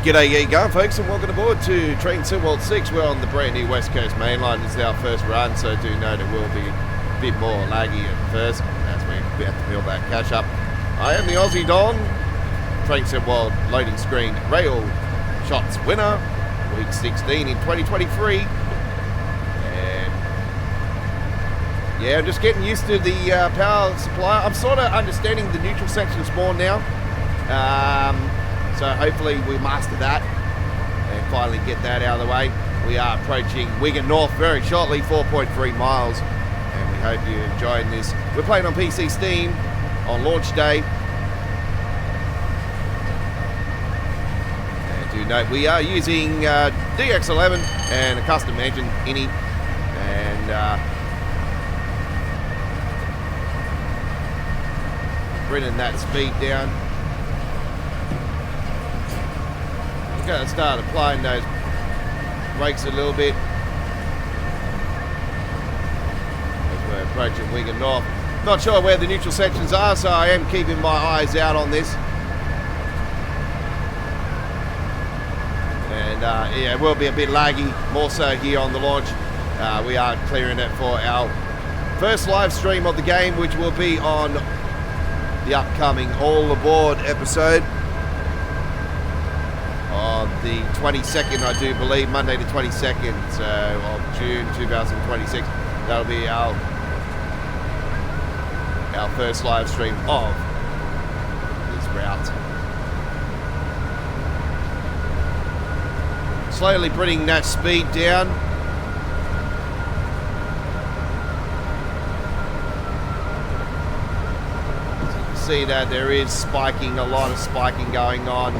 G'day, you going, folks, and welcome aboard to Train SimWorld 6. We're on the brand new West Coast main line. This is our first run, so do note it will be a bit more laggy at first as we have to build that catch up. I am the Aussie Don, Train SimWorld loading screen rail shots winner, week 16 in 2023. And yeah, I'm just getting used to the power supply. I'm sort of understanding the neutral sections more now. So hopefully we master that and finally get that out of the way. We are approaching Wigan North very shortly, 4.3 miles, and we hope you're enjoying this. We're playing on PC Steam on launch day. And do note we are using DX11 and a custom Engine.ini, and bringing that speed down. We're going to start applying those brakes a little bit as we're approaching Wigan North. Not sure where the neutral sections are, so I am keeping my eyes out on this. And yeah, it will be a bit laggy, more so here on the launch. We are clearing it for our first live stream of the game, which will be on the upcoming All Aboard episode. On the 22nd, I do believe, Monday the 22nd of June 2026. That'll be our first live stream of this route. Slowly bringing that speed down. So you can see that there is spiking, a lot of spiking going on.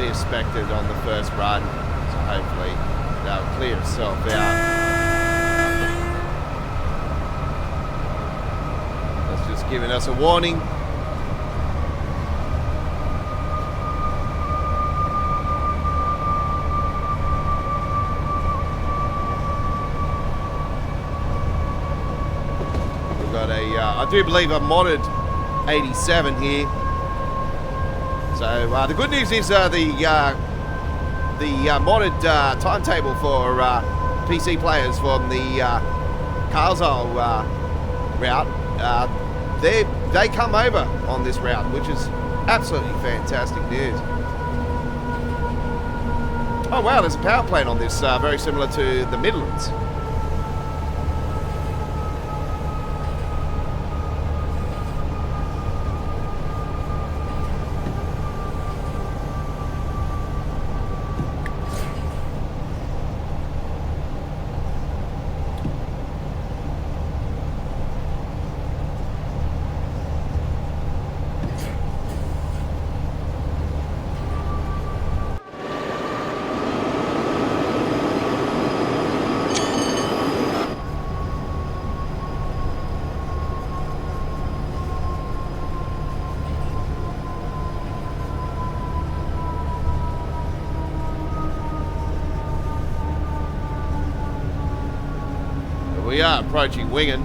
Expected on the first run, so hopefully that'll clear itself out. That's just giving us a warning. We've got a, I do believe a modded 87 here. So the good news is the modded timetable for PC players from the Carsal route, they come over on this route, which is absolutely fantastic news. Oh wow, there's a power plant on this, very similar to the Midlands. We are approaching Wigan.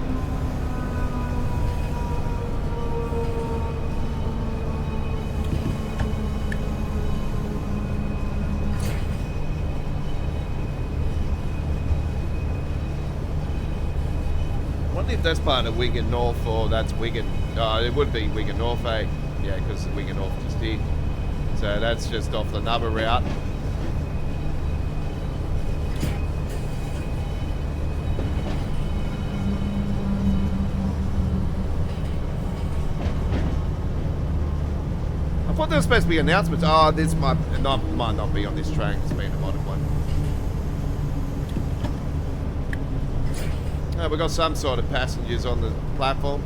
I wonder if that's part of Wigan North or that's Wigan. It would be Wigan North, eh? Yeah, because the Wigan North just here. So that's just off the Nubber route. I thought there was supposed to be announcements. Oh, this might not be on this train. It's been a modern one. Oh, we've got some sort of passengers on the platform.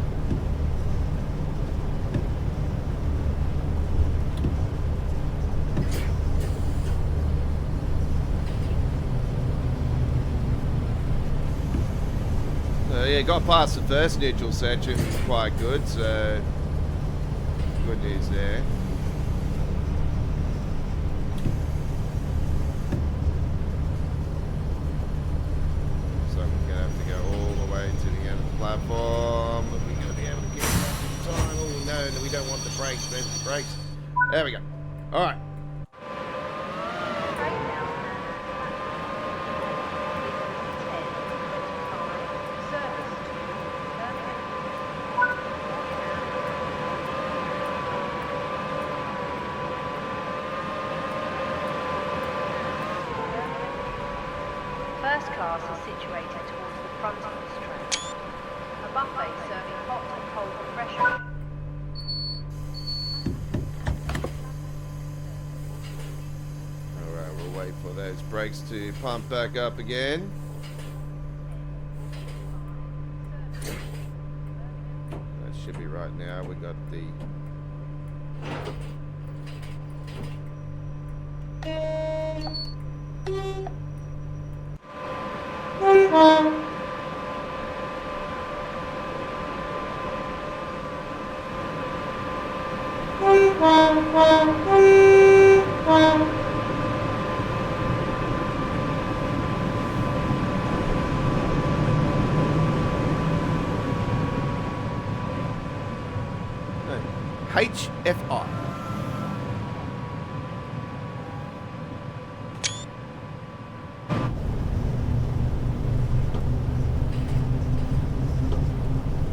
So yeah, got past the first neutral section, quite good. So good news there. brakes. There we go. All right. First class is situated towards the front of this train. A buffet serving hot and cold refreshments. Alright, we'll wait for those brakes to pump back up again. That should be right now. We got the... HFI.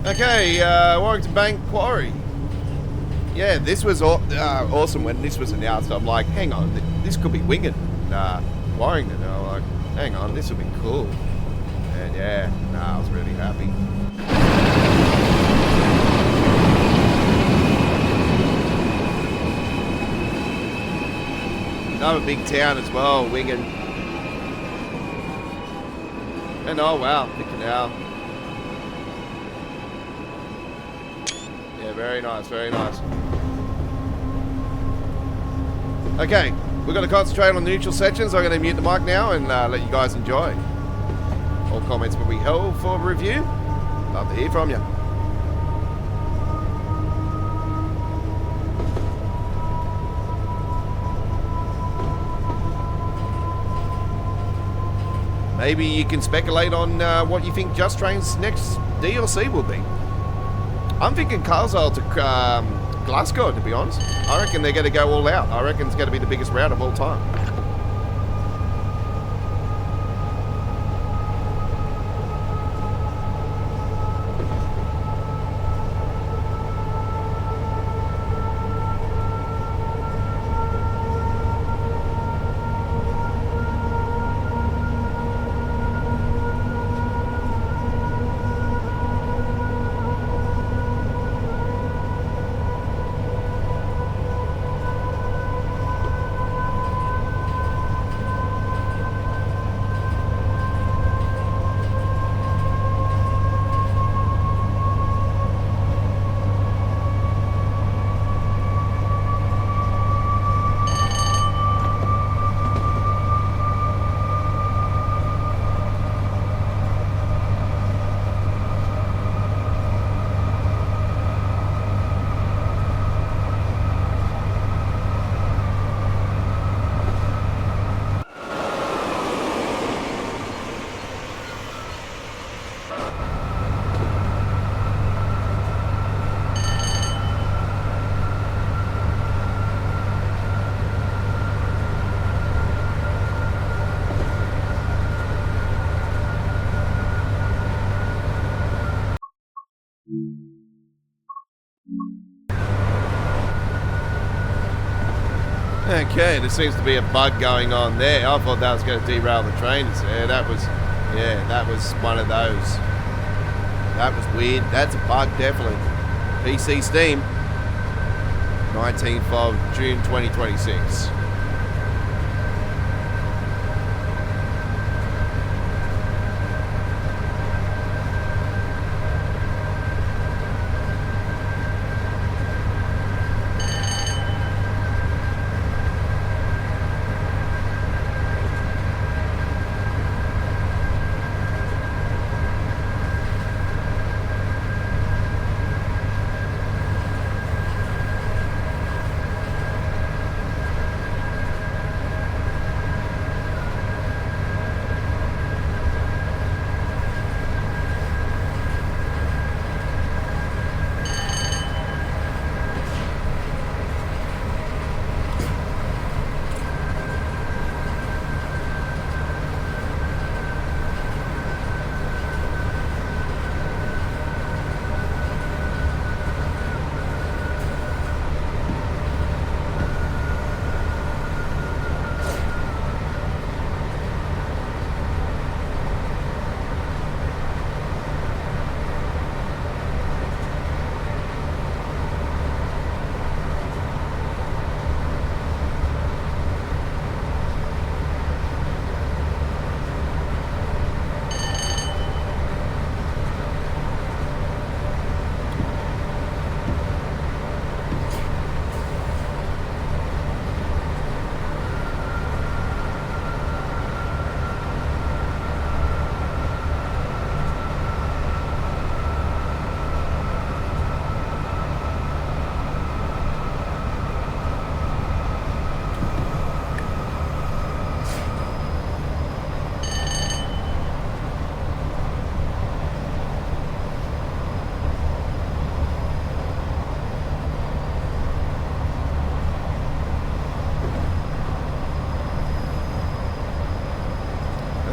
Okay, Warrington Bank Quarry. Yeah, this was awesome when this was announced. I'm like, hang on, this could be Winged Warrington. And I'm like, hang on, this would be cool. And yeah, I was really happy. Another big town as well, Wigan. And oh wow, the canal. Yeah, very nice, very nice. Okay, we're going to concentrate on the neutral sections. I'm going to mute the mic now and let you guys enjoy. All comments will be held for review. Love to hear from you. Maybe you can speculate on what you think Just Train's next DLC will be. I'm thinking Carswell to Glasgow, to be honest. I reckon they're going to go all out. I reckon it's going to be the biggest route of all time. Okay, there seems to be a bug going on there. I thought that was going to derail the trains. Yeah, that was one of those. That was weird. That's a bug, definitely. PC Steam, 19th of June 2026.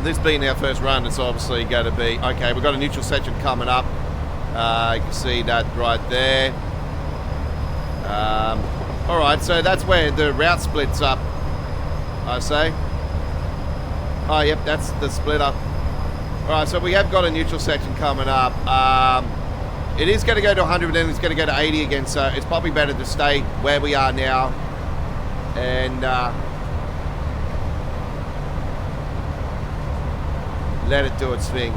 this being our first run, it's obviously going to be... Okay, we've got a neutral section coming up. You can see that right there. Alright, so that's where the route splits up, I say. Oh, yep, that's the splitter. Alright, so we have got a neutral section coming up. It is going to go to 100, but then it's going to go to 80 again, so it's probably better to stay where we are now. And let it do its thing.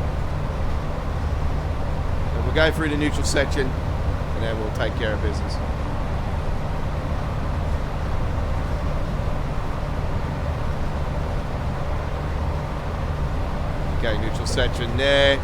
And we'll go through the neutral section, and then we'll take care of business. Okay, neutral section there.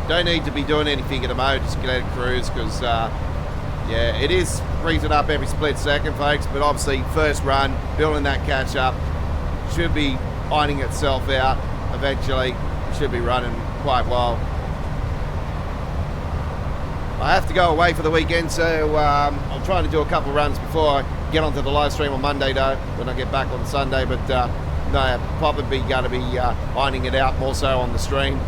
Don't need to be doing anything at the moment, just let it cruise, because yeah, it is freezing up every split second, folks, but obviously first run, building that catch up, should be ironing itself out eventually, should be running quite well. I have to go away for the weekend, so I'm trying to do a couple of runs before I get onto the live stream on Monday though, when I get back on Sunday, but no, I'm probably going to be ironing it out more so on the stream.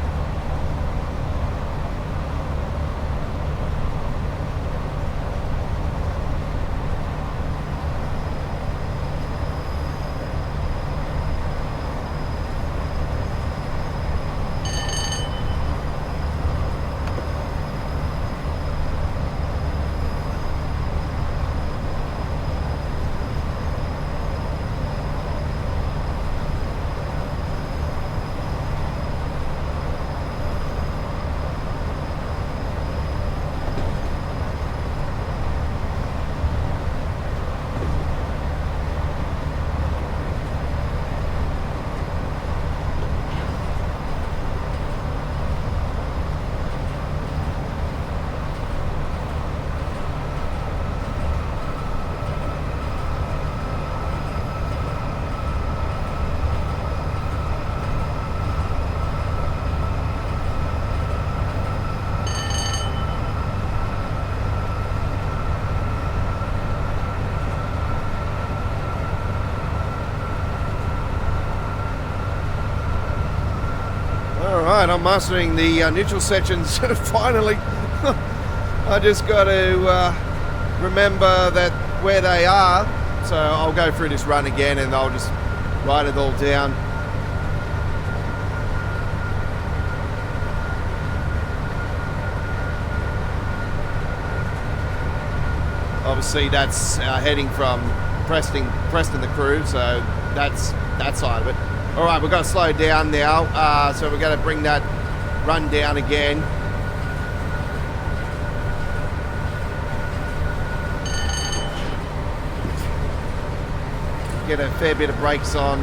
Alright, I'm mastering the neutral sections finally. I just got to remember that where they are, so I'll go through this run again and I'll just write it all down. Obviously that's heading from Preston the Crewe, so that's that side of it. Alright, we've got to slow down now, so we're going to bring that run down again. Get a fair bit of brakes on.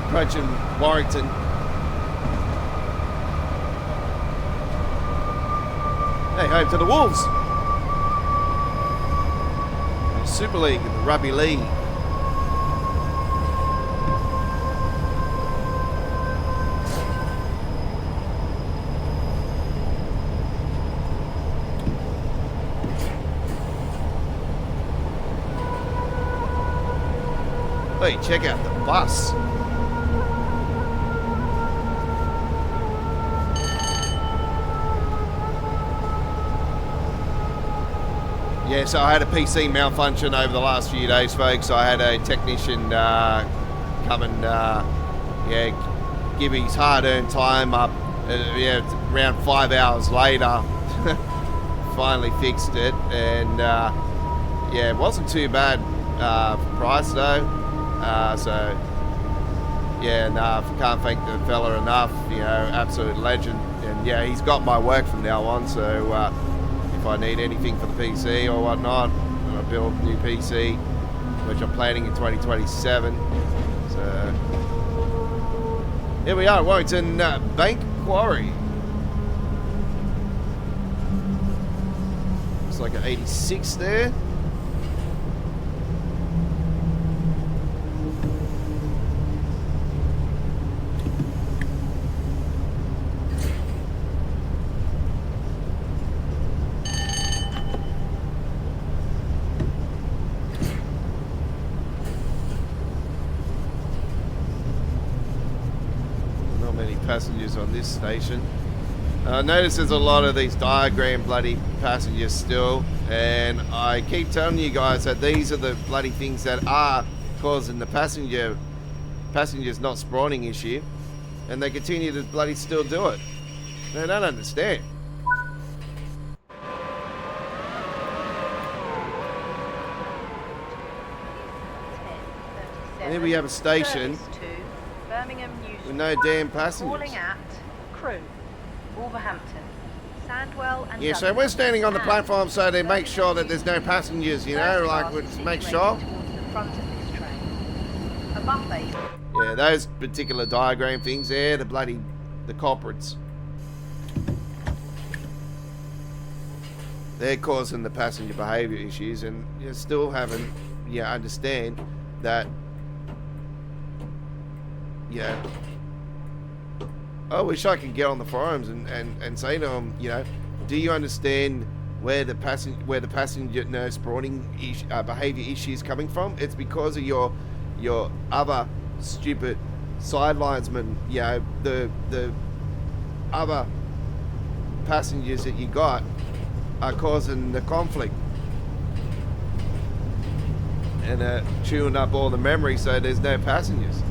Approaching Warrington. Hey, home to the Wolves. The Super League and the Rugby League. Hey, check out the bus. Yeah, so I had a PC malfunction over the last few days, folks. I had a technician come and yeah, give his hard-earned time up. Yeah, around 5 hours later, finally fixed it, and yeah, it wasn't too bad for price though. So yeah, can't thank the fella enough. You know, absolute legend, and yeah, he's got my work from now on. So. If I need anything for the PC or whatnot, and I build a new PC, which I'm planning in 2027. So here we are, Warrington Bank Quarry. Looks like an 86 there. Not many passengers on this station. Notice there's a lot of these diagram bloody passengers still, and I keep telling you guys that these are the bloody things that are causing the passengers not spawning issue, and they continue to bloody still do it. They don't understand. And here we have a station with no damn passengers. Calling at Crewe, Wolverhampton, Sandwell and Yeah, so we're standing on the platform so they make sure that there's no passengers, you know, like, let's make sure. Yeah, those particular diagram things there, the culprits. They're causing the passenger behaviour issues, and you still haven't, understand that, I wish I could get on the forums and say to them, do you understand where the passenger spawning behaviour issue is coming from? It's because of your other stupid sidelinesmen, the other passengers that you got are causing the conflict and chewing up all the memory so there's no passengers.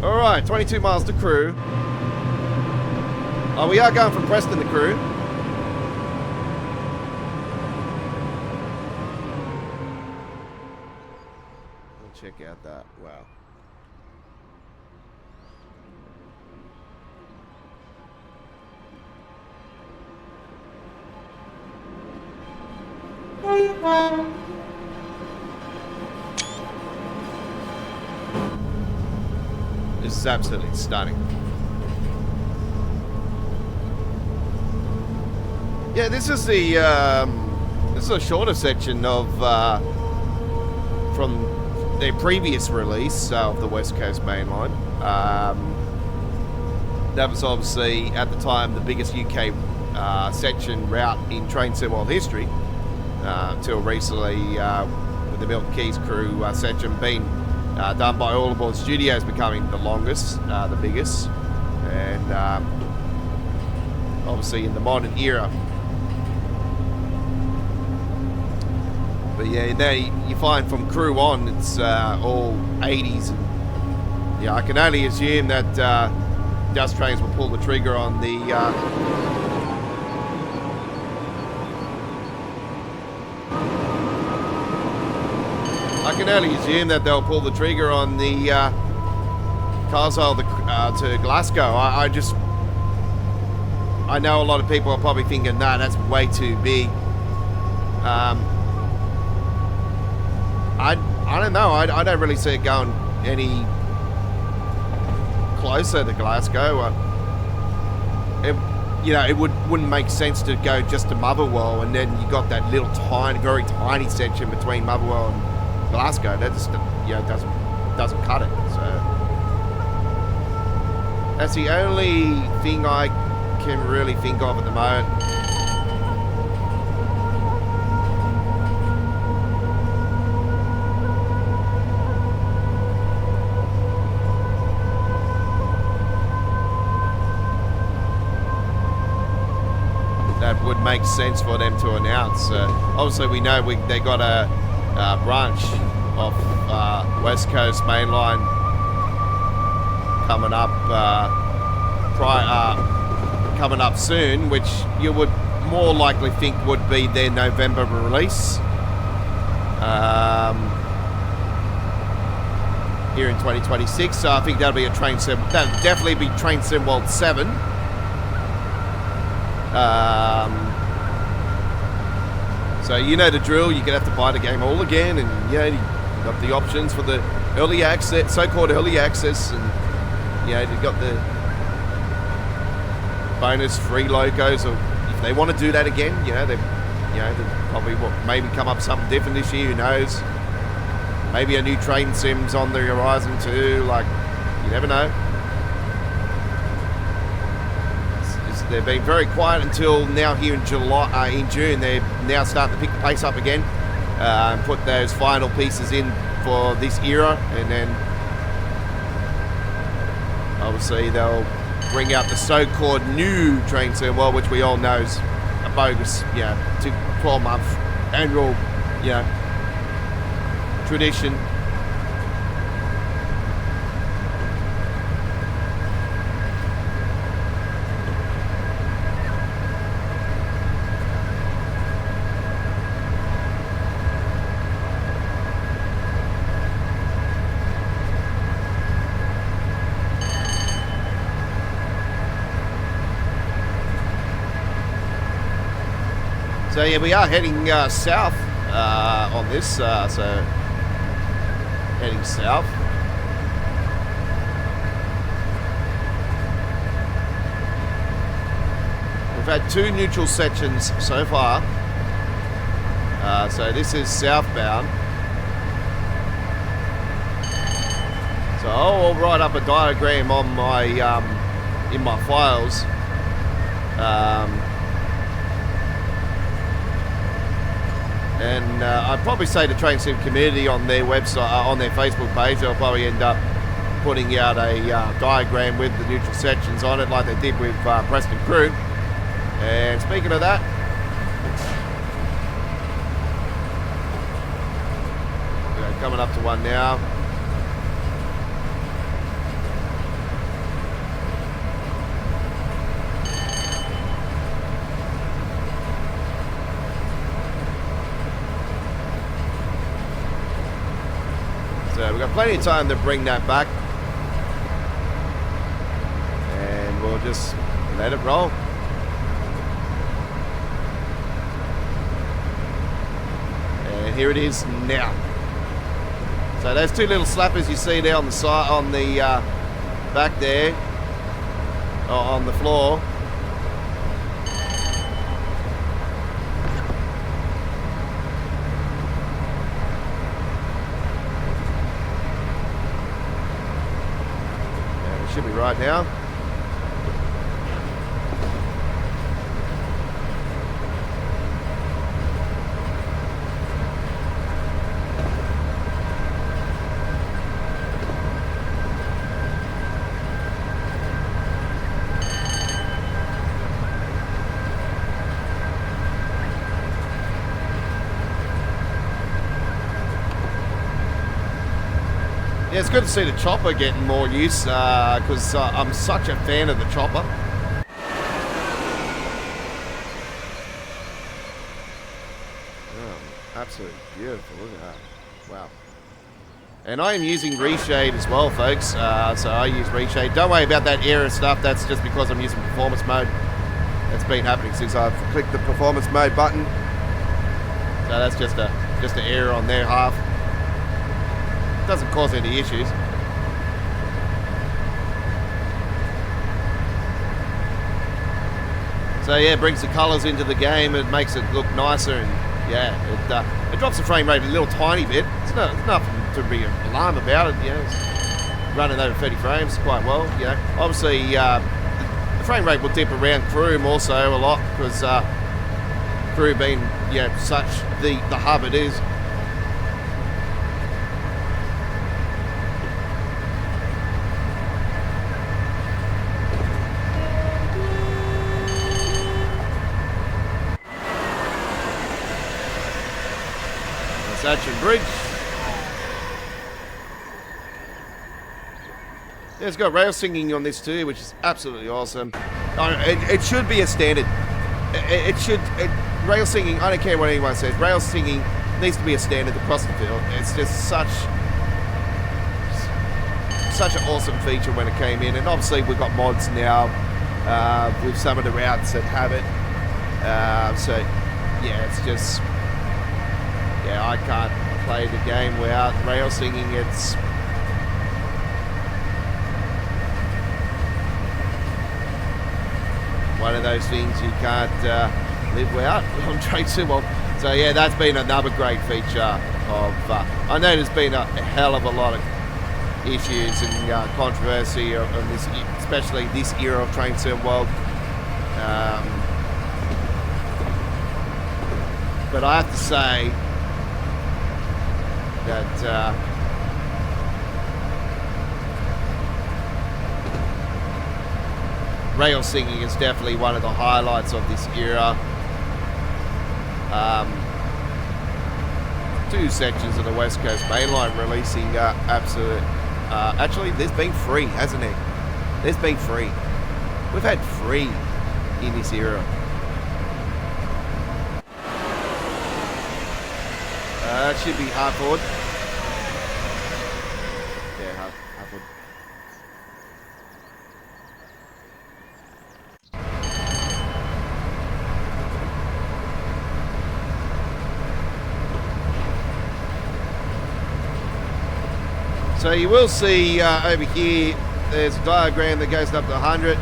Alright, 22 miles to Crewe. Oh, we are going from Preston to Crewe. We'll check out that. Wow. This is absolutely stunning. Yeah, this is the this is a shorter section of from their previous release of the West Coast Main Line. That was obviously at the time the biggest UK section route in Train Sim World history, until recently with the Milton Keyes Crewe section being done by All Aboard Studios, becoming the longest, the biggest, and obviously in the modern era. But yeah, now you find from Crewe on, it's all 80s. And, I can only assume that Dust Trains will pull the trigger on the I can only assume that they'll pull the trigger on the Carswell to Glasgow. I know a lot of people are probably thinking, nah, that's way too big. I don't know. I don't really see it going any closer to Glasgow. It wouldn't make sense to go just to Motherwell, and then you got that little very tiny section between Motherwell and Glasgow. That just doesn't cut it. So that's the only thing I can really think of at the moment. That would make sense for them to announce. Obviously, we know they got a branch of West Coast Main Line coming up coming up soon, which you would more likely think would be their November release here in 2026. So I think that'll be that'll definitely be Train Sim World 7. So you know the drill. You're gonna have to buy the game all again, and you got the options for the early access, so-called early access, and you've got the bonus free locos, or if they want to do that again. They'll probably maybe come up with something different this year. Who knows? Maybe a new train sim's on the horizon too. Like, you never know. They've been very quiet until now. Here in June, they're now starting to pick the pace up again and put those final pieces in for this era, and then obviously they'll bring out the so-called new train sim, well, which we all know is a bogus, 12-month annual, tradition. So yeah, we are heading south on this, so heading south. We've had 2 neutral sections so far, so this is southbound. So I'll write up a diagram on my in my files. And I'd probably say the Train Sim community on their website, on their Facebook page, they'll probably end up putting out a diagram with the neutral sections on it, like they did with Preston Crewe. And speaking of that, we're coming up to one now. So we've got plenty of time to bring that back, and we'll just let it roll. And here it is now. So those 2 little slappers you see there on the side, on the back there, on the floor. Should be right now. Yeah, it's good to see the chopper getting more use because I'm such a fan of the chopper. Oh, absolutely beautiful, look at that. Wow. And I am using Reshade as well, folks. So I use Reshade. Don't worry about that error stuff. That's just because I'm using performance mode. That's been happening since I've clicked the performance mode button. So that's just an error on their half. Doesn't cause any issues. So yeah, it brings the colours into the game. It makes it look nicer, and yeah, it drops the frame rate a little tiny bit. It's nothing to be alarmed about. It's running over 30 frames quite well. Obviously the frame rate will dip around Crewe also a lot because Crewe being such the hub it is. Sachin Bridge. Yeah, it's got rail singing on this too, which is absolutely awesome. It should be a standard. Rail singing, I don't care what anyone says, rail singing needs to be a standard across the field. It's just such an awesome feature when it came in, and obviously we've got mods now with some of the routes that have it. So yeah, it's just, I can't play the game without rail singing. It's one of those things you can't live without on Train Sim World. So yeah, that's been another great feature of. I know there's been a hell of a lot of issues and controversy on this, especially this era of Train Sim World. But I have to say that rail singing is definitely one of the highlights of this era. Two sections of the West Coast Main Line releasing absolute. Actually, there's been free, hasn't it? There's been free. We've had free in this era. That should be Hartford. Yeah, Hartford. So you will see over here, there's a diagram that goes up to 100,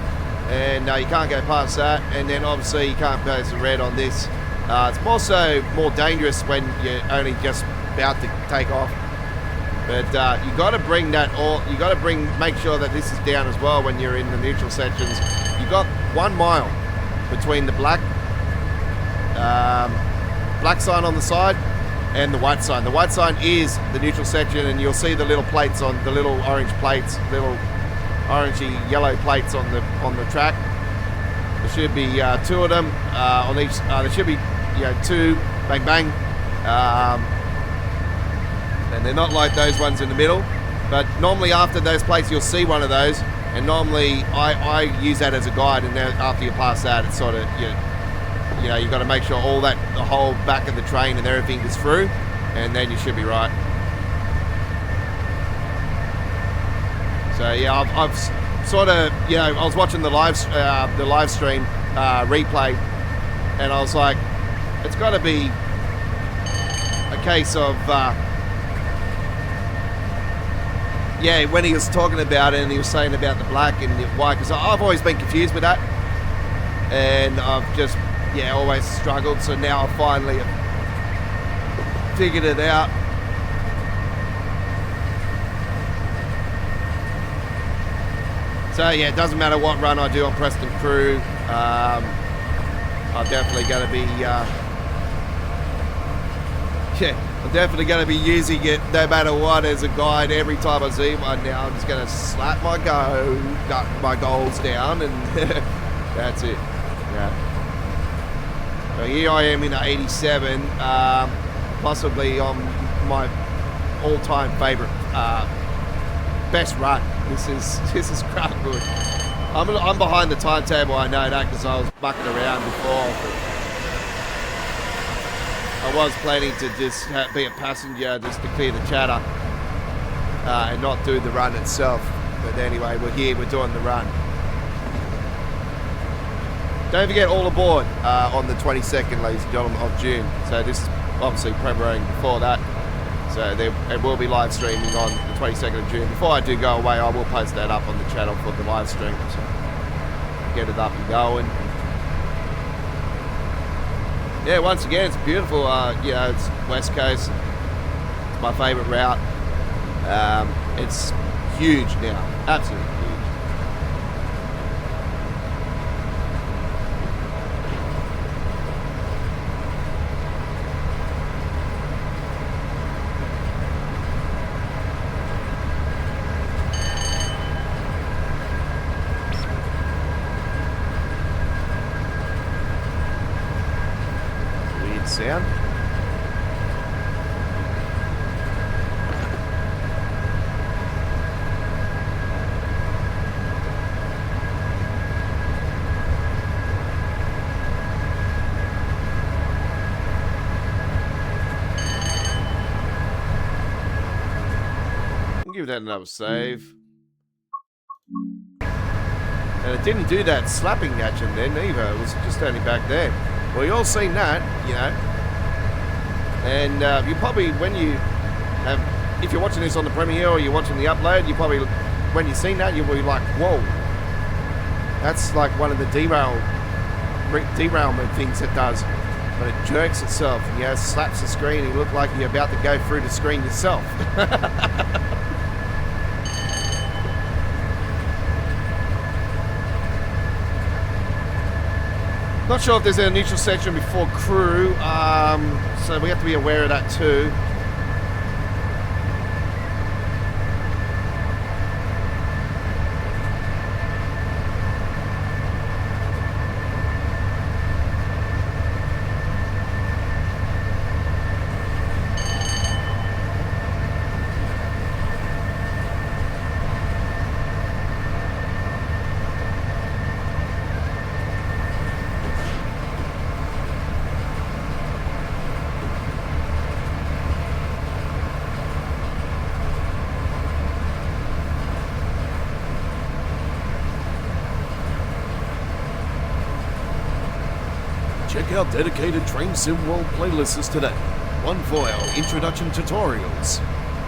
and you can't go past that, and then obviously you can't pass the red on this. It's also more dangerous when you're only just about to take off. But you got to bring that, or you got to make sure that this is down as well when you're in the neutral sections. You got 1 mile between the black sign on the side and the white sign. The white sign is the neutral section, and you'll see the little plates on the little orange plates, little orangey yellow plates on the track. There should be 2 of them on each. There should be 2, bang bang, and they're not like those ones in the middle. But normally after those plates, you'll see one of those, and normally I use that as a guide. And then after you pass that, it's sort of you've got to make sure all that, the whole back of the train and everything is through, and then you should be right. So yeah, I've sort of, I was watching the live stream replay, and I was like, it's got to be a case of when he was talking about it and he was saying about the black and the white, because I've always been confused with that, and I've just always struggled. So now I finally have figured it out. So yeah, it doesn't matter what run I do on Preston Crewe. I'm definitely going to be, I'm definitely going to be using it no matter what as a guide every time I see one. Now I'm just going to slap my goals down, and that's it. Yeah. So here I am in the 87, possibly on my all-time favourite, best run. This is crap good. I'm behind the timetable, I know that, because I was mucking around before. I was planning to just be a passenger just to clear the chatter and not do the run itself. But anyway, we're here, we're doing the run. Don't forget, all aboard on the 22nd, ladies and gentlemen, of June. So this is obviously premiering before that. So it will be live streaming on the 22nd of June. Before I do go away, I will post that up on the channel for the live stream. So get it up and going. Yeah, once again, it's beautiful. It's West Coast. It's my favourite route. It's huge now, absolutely huge. Sound. I'll give that another save. And it didn't do that slapping action then either. It was just only back there. Well, you all seen that, and you probably, when you have, if you're watching this on the premiere or you're watching the upload, you probably, when you've seen that, you'll be like, whoa, that's like one of the derail derailment things it does. But it jerks itself, and yeah, slaps the screen. You look like you're about to go through the screen yourself. Not sure if there's an initial section before Crewe, so we have to be aware of that too. Check out dedicated Train Sim World playlists today. One for our introduction tutorials,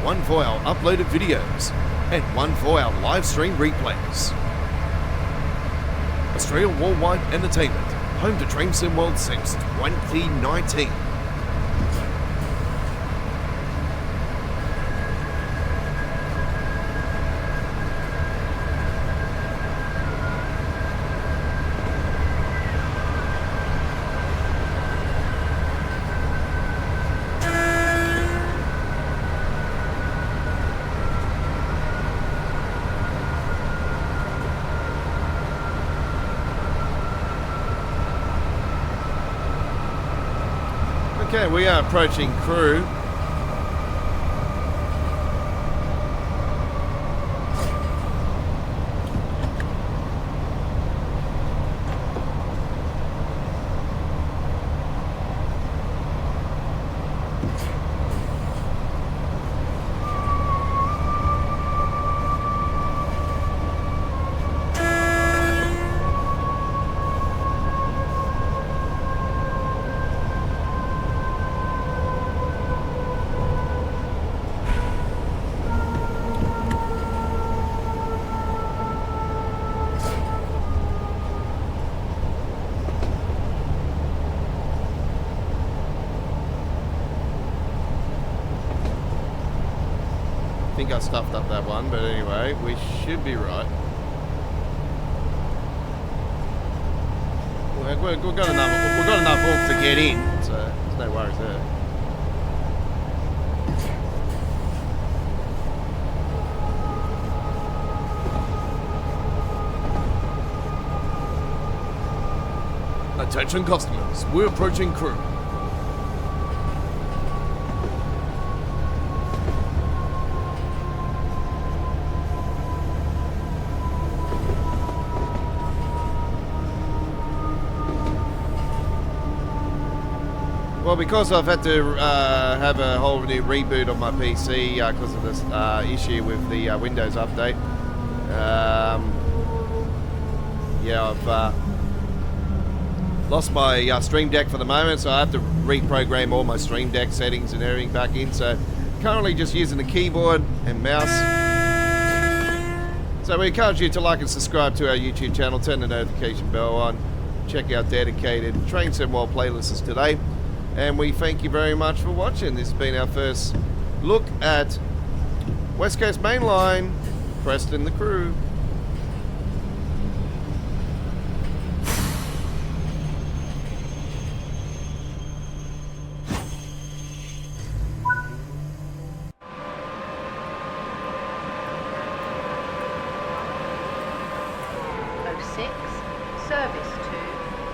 one for our uploaded videos, and one for our live stream replays. Australia Worldwide Entertainment, home to Train Sim World since 2019. Okay, we are approaching Crewe. I think I stuffed up that one, but anyway, we should be right. We've got enough oomph to get in, so there's no worries there. Attention customers, we're approaching Crewe. Well, because I've had to have a whole new reboot on my PC because of this issue with the Windows update. Yeah, I've lost my Stream Deck for the moment, so I have to reprogram all my Stream Deck settings and everything back in. So currently just using the keyboard and mouse. So we encourage you to like and subscribe to our YouTube channel, turn the notification bell on, check out dedicated Train Sim World playlists today. And we thank you very much for watching. This has been our first look at West Coast Main Line, Preston the Crewe. Service to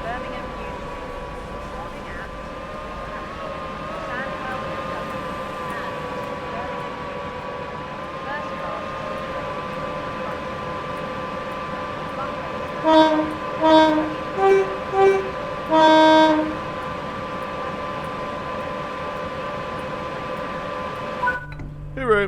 Birmingham Union. Reporting at Sandwell and Birmingham Union. First class. Hey, Ray.